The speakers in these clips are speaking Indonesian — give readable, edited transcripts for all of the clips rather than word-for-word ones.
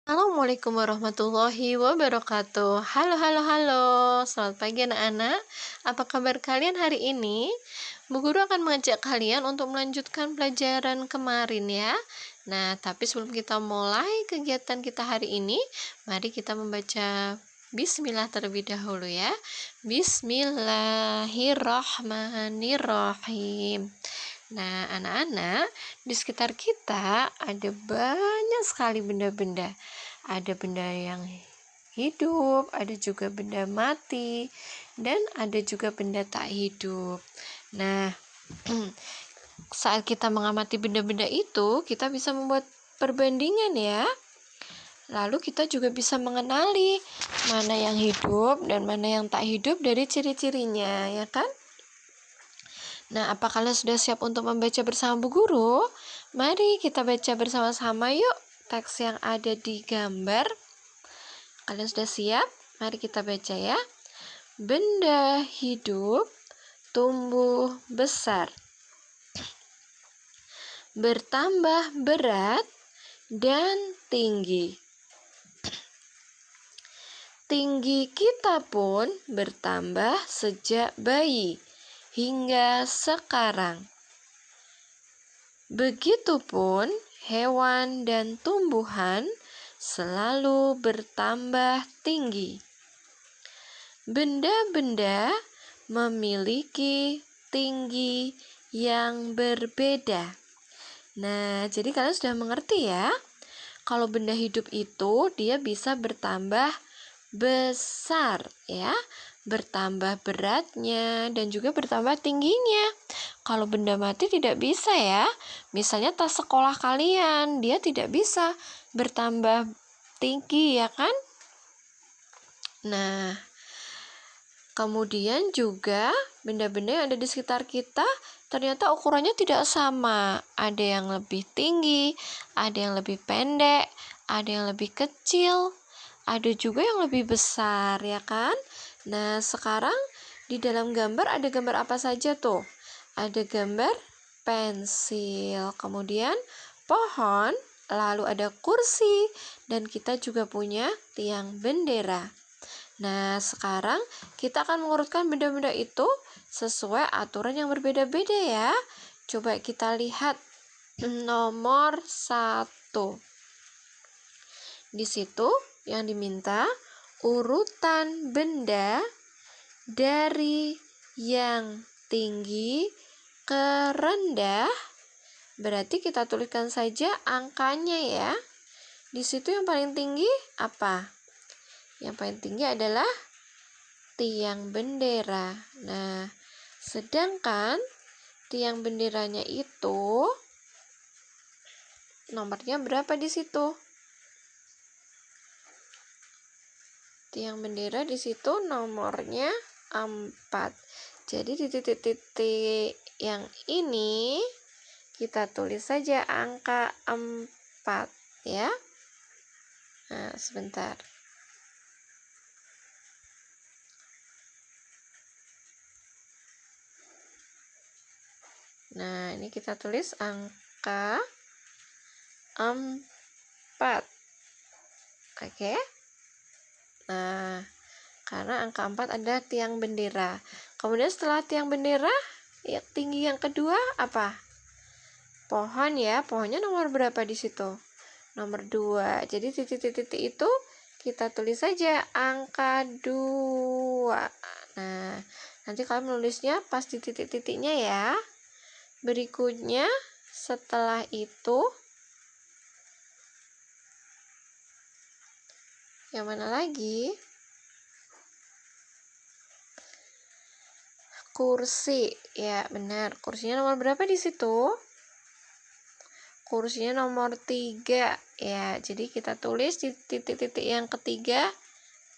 Assalamualaikum warahmatullahi wabarakatuh. Halo, halo, halo. Selamat pagi anak-anak. Apa kabar kalian hari ini? Bu Guru akan mengajak kalian untuk melanjutkan pelajaran kemarin ya. Nah, tapi sebelum kita mulai kegiatan kita hari ini, mari kita membaca Bismillah terlebih dahulu ya. Bismillahirrahmanirrahim. Nah, anak-anak, di sekitar kita ada banyak sekali benda-benda. Ada benda yang hidup, ada juga benda mati, dan ada juga benda tak hidup. Nah, saat kita mengamati benda-benda itu, kita bisa membuat perbandingan ya. Lalu kita juga bisa mengenali mana yang hidup dan mana yang tak hidup dari ciri-cirinya, ya kan? Nah, apa kalian sudah siap untuk membaca bersama Bu Guru? Mari kita baca bersama-sama yuk teks yang ada di gambar. Kalian sudah siap? Mari kita baca ya. Benda hidup tumbuh besar, bertambah berat dan tinggi. Tinggi kita pun bertambah sejak bayi hingga sekarang. Begitupun hewan dan tumbuhan selalu bertambah tinggi. Benda-benda memiliki tinggi yang berbeda. Nah, jadi kalian sudah mengerti ya? Kalau benda hidup itu dia bisa bertambah besar ya, bertambah beratnya dan juga bertambah tingginya. Kalau benda mati tidak bisa ya. Misalnya tas sekolah kalian, dia tidak bisa bertambah tinggi ya kan? Nah, kemudian juga benda-benda yang ada di sekitar kita ternyata ukurannya tidak sama. Ada yang lebih tinggi, ada yang lebih pendek, ada yang lebih kecil, ada juga yang lebih besar ya kan? Nah, sekarang di dalam gambar ada gambar apa saja tuh? Ada gambar pensil, kemudian pohon, lalu ada kursi, dan kita juga punya tiang bendera. Nah, sekarang kita akan mengurutkan benda-benda itu sesuai aturan yang berbeda-beda ya. Coba kita lihat nomor 1. Di situ yang diminta urutan benda dari yang tinggi ke rendah. Berarti kita tuliskan saja angkanya ya. Di situ yang paling tinggi apa? Yang paling tinggi adalah tiang bendera. Nah, sedangkan tiang benderanya itu nomornya berapa di situ? Tiang bendera di situ nomornya 4. Jadi di titik-titik yang ini kita tulis saja angka 4 ya. Nah, sebentar. Nah, ini kita tulis angka 4. Oke. Nah, karena angka 4 ada tiang bendera. Kemudian setelah tiang bendera, ya, tinggi yang kedua apa? Pohon ya. Pohonnya nomor berapa di situ? Nomor 2. Jadi titik-titik itu kita tulis saja angka 2. Nah, nanti kalian menulisnya pas di titik-titiknya ya. Berikutnya setelah itu yang mana lagi? Kursi. Ya, benar. Kursinya nomor berapa di situ? Kursinya nomor 3. Ya, jadi kita tulis di titik-titik yang ketiga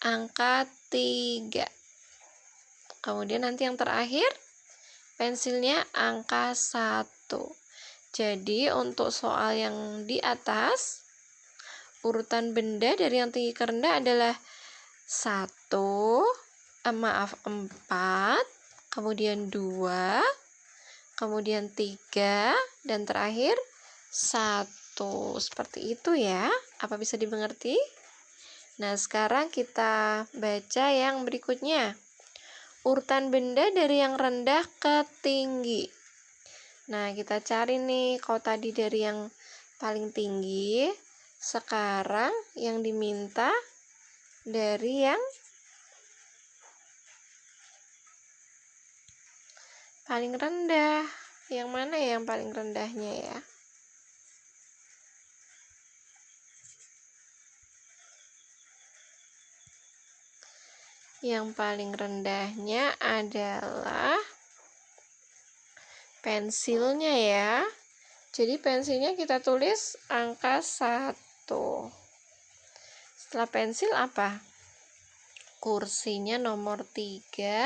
angka 3. Kemudian nanti yang terakhir pensilnya angka 1. Jadi untuk soal yang di atas, urutan benda dari yang tinggi ke rendah adalah 4, kemudian 2, kemudian 3, dan terakhir 1. Seperti itu ya. Apa bisa dimengerti? Nah, sekarang kita baca yang berikutnya. Urutan benda dari yang rendah ke tinggi. Nah, kita cari nih, kalau tadi dari yang paling tinggi, sekarang yang diminta dari yang paling rendah. Yang mana yang paling rendahnya ya? Yang paling rendahnya adalah pensilnya ya. Jadi pensilnya kita tulis angka 1. Setelah pensil apa? Kursinya nomor 3.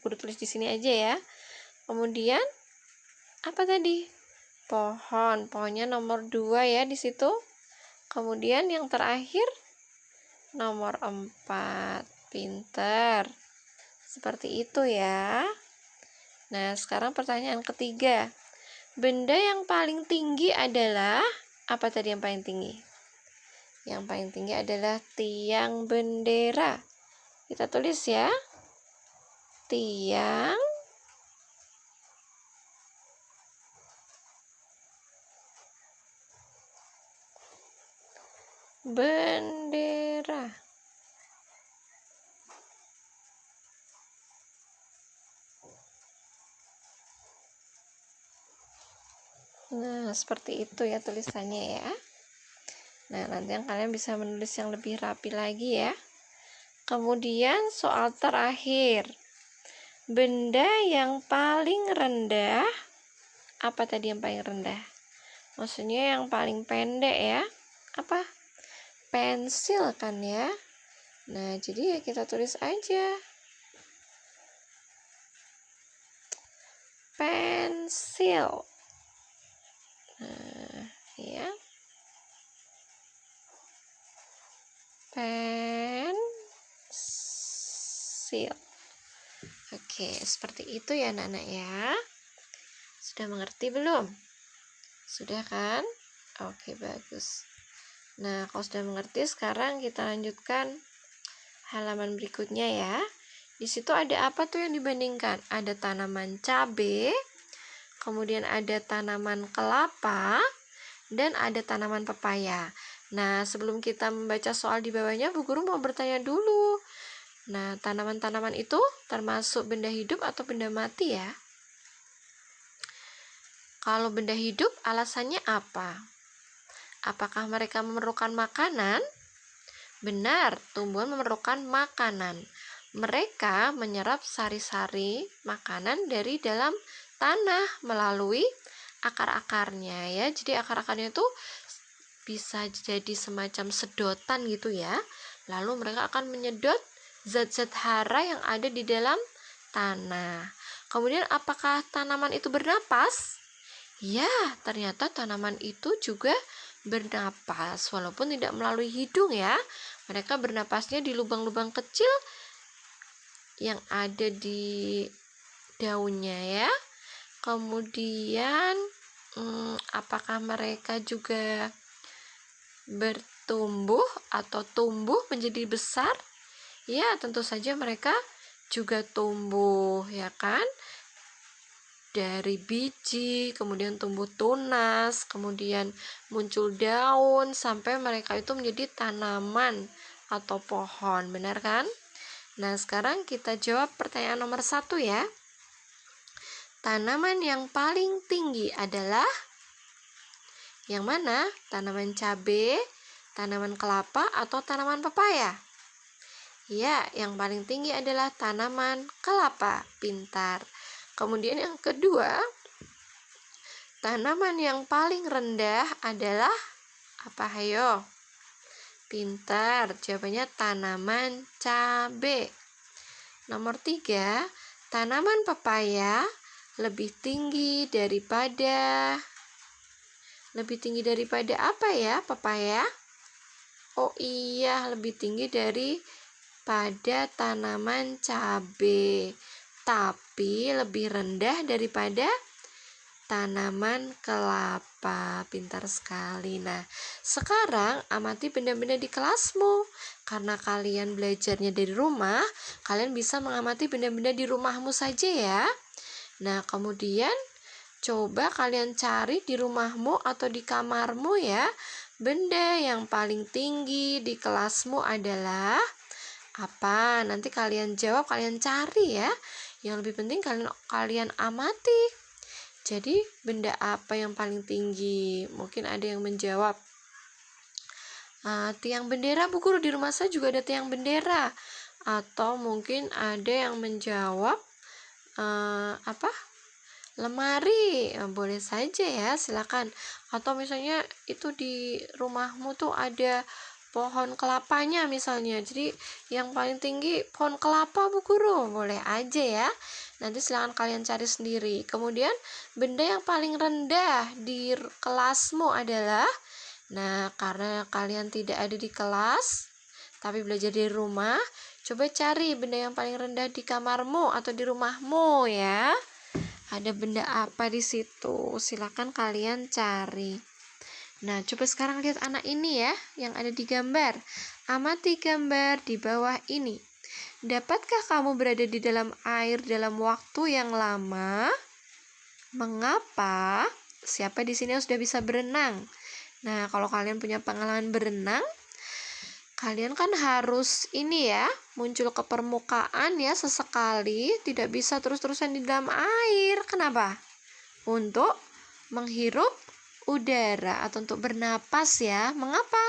Udah tulis di sini aja ya. Kemudian apa tadi? Pohonnya nomor 2 ya di situ. Kemudian yang terakhir nomor 4. Pinter. Seperti itu ya. Nah, sekarang pertanyaan ketiga. Benda yang paling tinggi adalah apa tadi yang paling tinggi? Yang paling tinggi adalah tiang bendera. Kita tulis ya. Tiang bendera. Nah, seperti itu ya tulisannya ya. Nah, nanti yang kalian bisa menulis yang lebih rapi lagi ya. Kemudian soal terakhir. Benda yang paling rendah, apa tadi yang paling rendah? Maksudnya yang paling pendek ya. Apa? Pensil kan ya. Nah, jadi ya kita tulis aja. Pensil. Nah, ya. Pensil. Oke, seperti itu ya anak-anak ya. Sudah mengerti belum? Sudah kan? Oke, bagus. Nah, kalau sudah mengerti, sekarang kita lanjutkan halaman berikutnya ya. Di situ ada apa tuh yang dibandingkan? Ada tanaman cabai, kemudian ada tanaman kelapa, dan ada tanaman pepaya. Nah, sebelum kita membaca soal di bawahnya, Bu Guru mau bertanya dulu. Nah, tanaman-tanaman itu termasuk benda hidup atau benda mati ya? Kalau benda hidup, alasannya apa? Apakah mereka memerlukan makanan? Benar, tumbuhan memerlukan makanan. Mereka menyerap sari-sari makanan dari dalam tanah melalui akar-akarnya ya. Jadi akar-akarnya itu bisa jadi semacam sedotan gitu ya. Lalu mereka akan menyedot zat-zat hara yang ada di dalam tanah. Kemudian apakah tanaman itu bernapas? Ya, ternyata tanaman itu juga bernapas walaupun tidak melalui hidung ya. Mereka bernapasnya di lubang-lubang kecil yang ada di daunnya ya. Kemudian apakah mereka juga bertumbuh atau tumbuh menjadi besar? Ya, tentu saja mereka juga tumbuh ya kan? Dari biji, kemudian tumbuh tunas, kemudian muncul daun, sampai mereka itu menjadi tanaman atau pohon, benar kan? Nah, sekarang kita jawab pertanyaan nomor 1 ya. Tanaman yang paling tinggi adalah yang mana? Tanaman cabai, tanaman kelapa, atau tanaman pepaya? Ya, yang paling tinggi adalah tanaman kelapa. Pintar. Kemudian yang kedua, tanaman yang paling rendah adalah apa? Hayo. Pintar. Jawabannya tanaman cabai. Nomor 3, tanaman pepaya lebih tinggi daripada apa ya pepaya? Oh iya, lebih tinggi daripada tanaman cabai. Tapi lebih rendah daripada tanaman kelapa. Pintar sekali. Nah, sekarang amati benda-benda di kelasmu. Karena kalian belajarnya dari rumah, kalian bisa mengamati benda-benda di rumahmu saja ya. Nah, kemudian coba kalian cari di rumahmu atau di kamarmu ya. Benda yang paling tinggi di kelasmu adalah apa? Nanti kalian jawab, kalian cari ya. Yang lebih penting kalian amati. Jadi benda apa yang paling tinggi? Mungkin ada yang menjawab tiang bendera. Bu Guru, di rumah saya juga ada tiang bendera. Atau mungkin ada yang menjawab lemari. Boleh saja ya, silakan. Atau misalnya itu di rumahmu tuh ada pohon kelapanya misalnya. Jadi yang paling tinggi pohon kelapa, Bu Guru. Boleh aja ya. Nanti silakan kalian cari sendiri. Kemudian benda yang paling rendah di kelasmu adalah, nah, karena kalian tidak ada di kelas tapi belajar di rumah, coba cari benda yang paling rendah di kamarmu atau di rumahmu ya. Ada benda apa di situ? Silakan kalian cari. Nah, coba sekarang lihat anak ini ya, yang ada di gambar. Amati gambar di bawah ini. Dapatkah kamu berada di dalam air dalam waktu yang lama? Mengapa? Siapa di sini yang sudah bisa berenang? Nah, kalau kalian punya pengalaman berenang, kalian kan harus ini ya, muncul ke permukaan ya sesekali, tidak bisa terus-terusan di dalam air. Kenapa? Untuk menghirup udara atau untuk bernapas ya. Mengapa?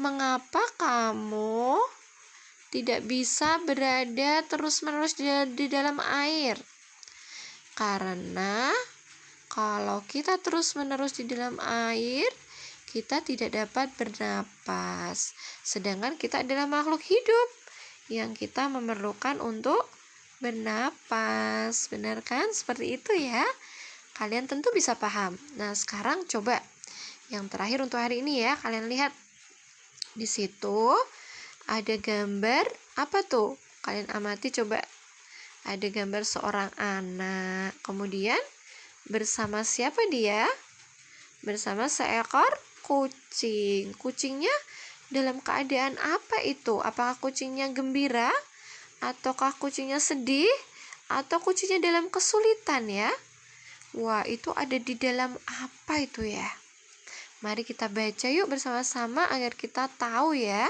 Mengapa kamu tidak bisa berada terus-menerus di dalam air? Karena kalau kita terus-menerus di dalam air, kita tidak dapat bernapas. Sedangkan kita adalah makhluk hidup yang kita memerlukan untuk bernapas. Benar kan? Seperti itu ya. Kalian tentu bisa paham. Nah, sekarang coba yang terakhir untuk hari ini ya. Kalian lihat di situ ada gambar apa tuh? Kalian amati coba. Ada gambar seorang anak. Kemudian bersama siapa dia? Bersama seekor kucing. Kucingnya dalam keadaan apa itu? Apakah kucingnya gembira? Ataukah kucingnya sedih? Atau kucingnya dalam kesulitan ya? Wah, itu ada di dalam apa itu ya? Mari kita baca yuk bersama-sama agar kita tahu ya.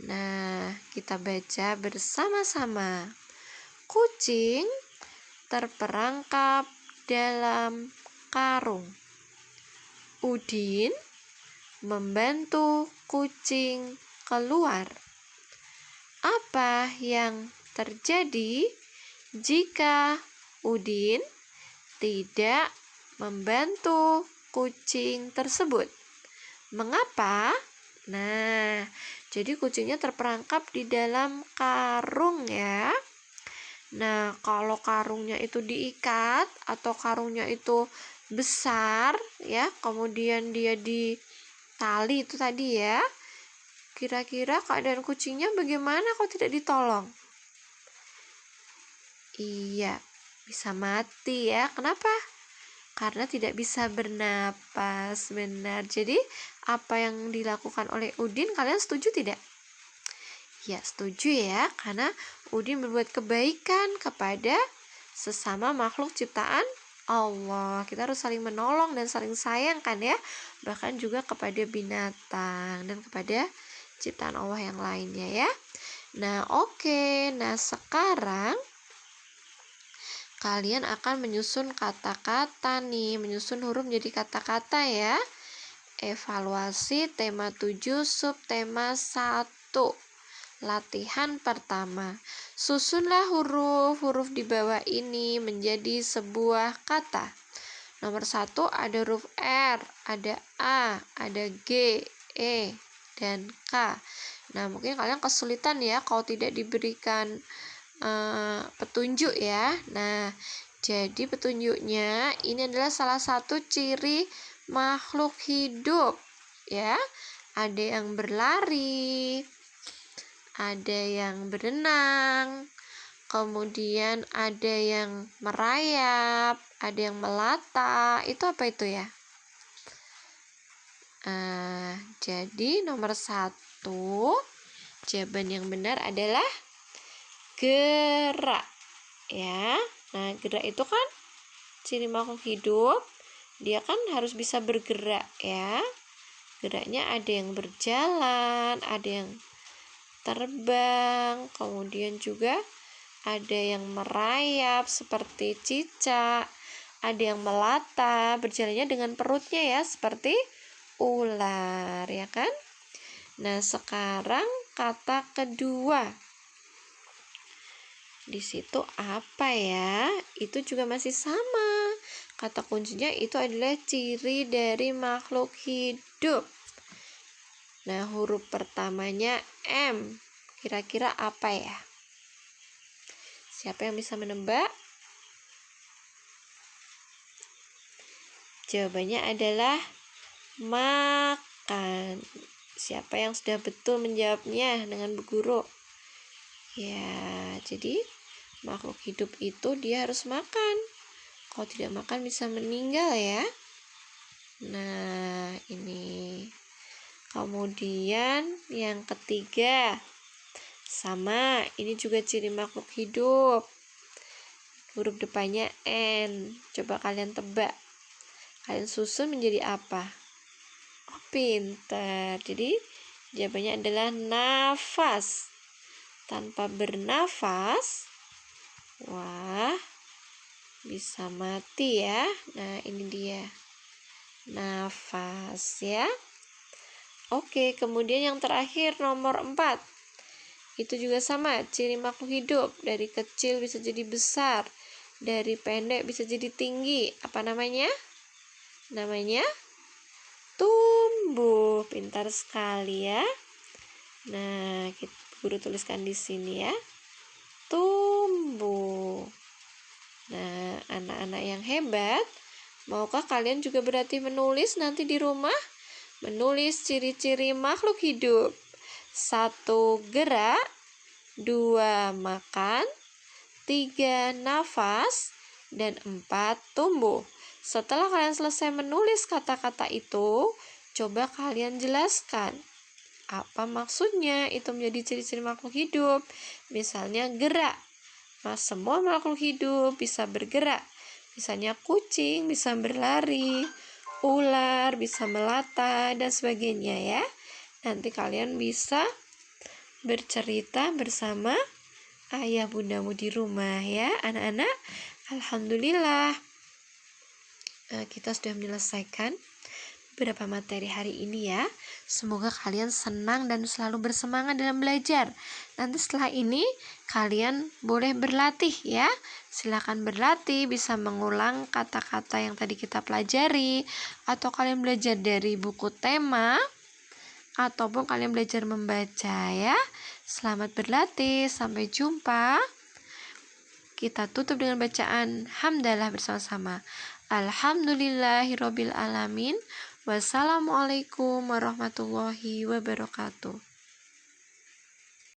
Nah, kita baca bersama-sama. Kucing terperangkap dalam karung. Udin membantu kucing keluar. Apa yang terjadi jika Udin tidak membantu kucing tersebut? Mengapa? Nah, jadi kucingnya terperangkap di dalam karung ya. Nah, kalau karungnya itu diikat atau karungnya itu besar ya, kemudian dia di tali itu tadi ya, kira-kira keadaan kucingnya bagaimana kalau tidak ditolong? Iya, bisa mati ya. Kenapa? Karena tidak bisa bernapas. Benar. Jadi apa yang dilakukan oleh Udin, kalian setuju tidak? Ya, setuju ya, karena Udin berbuat kebaikan kepada sesama makhluk ciptaan Allah. Kita harus saling menolong dan saling sayang kan ya, bahkan juga kepada binatang dan kepada ciptaan Allah yang lainnya ya. Nah, oke. Nah, sekarang kalian akan menyusun kata-kata nih, menyusun huruf menjadi kata-kata ya. Evaluasi tema 7 subtema 1. Latihan pertama. Susunlah huruf-huruf di bawah ini menjadi sebuah kata. Nomor 1 ada huruf R, ada A, ada G, E, dan K. Nah, mungkin kalian kesulitan ya kalau tidak diberikan petunjuk ya. Nah, jadi petunjuknya ini adalah salah satu ciri makhluk hidup ya. Ada yang berlari, ada yang berenang, kemudian ada yang merayap, ada yang melata. Itu apa itu ya? Jadi nomor 1, jawaban yang benar adalah gerak, ya. Nah, gerak itu kan ciri makhluk hidup, dia kan harus bisa bergerak, ya. Geraknya ada yang berjalan, ada yang terbang, kemudian juga ada yang merayap seperti cicak, ada yang melata, berjalannya dengan perutnya ya, seperti ular, ya kan? Nah, sekarang kata kedua. Di situ apa ya? Itu juga masih sama. Kata kuncinya itu adalah ciri dari makhluk hidup. Nah, huruf pertamanya M. Kira-kira apa ya? Siapa yang bisa menebak? Jawabannya adalah makan. Siapa yang sudah betul menjawabnya dengan Bu Guru? Ya, jadi makhluk hidup itu dia harus makan. Kalau tidak makan bisa meninggal ya. Nah, ini. Kemudian yang ketiga, sama, ini juga ciri makhluk hidup. Huruf depannya N. Coba kalian tebak. Kalian susun menjadi apa? Oh, pintar. Jadi jawabannya adalah nafas. Tanpa bernafas, wah, bisa mati ya. Nah, ini dia. Nafas ya. Oke, kemudian yang terakhir nomor 4. Itu juga sama, ciri makhluk hidup. Dari kecil bisa jadi besar. Dari pendek bisa jadi tinggi. Apa namanya? Namanya tumbuh. Pintar sekali ya. Nah, Guru tuliskan di sini ya. Tumbuh. Nah, anak-anak yang hebat, maukah kalian juga berarti menulis nanti di rumah? Menulis ciri-ciri makhluk hidup. 1, gerak. 2, makan. 3, nafas. Dan 4, tumbuh. Setelah kalian selesai menulis kata-kata itu, coba kalian jelaskan apa maksudnya itu menjadi ciri-ciri makhluk hidup. Misalnya gerak. Nah, semua makhluk hidup bisa bergerak. Misalnya kucing bisa berlari, ular bisa melata, dan sebagainya ya. Nanti kalian bisa bercerita bersama ayah bundamu di rumah ya anak-anak. Alhamdulillah, kita sudah menyelesaikan beberapa materi hari ini ya. Semoga kalian senang dan selalu bersemangat dalam belajar. Nanti setelah ini kalian boleh berlatih ya. Silakan berlatih, bisa mengulang kata-kata yang tadi kita pelajari, atau kalian belajar dari buku tema, ataupun kalian belajar membaca ya. Selamat berlatih, sampai jumpa. Kita tutup dengan bacaan hamdalah bersama-sama. Alhamdulillahirobbil alamin. Wassalamualaikum warahmatullahi wabarakatuh.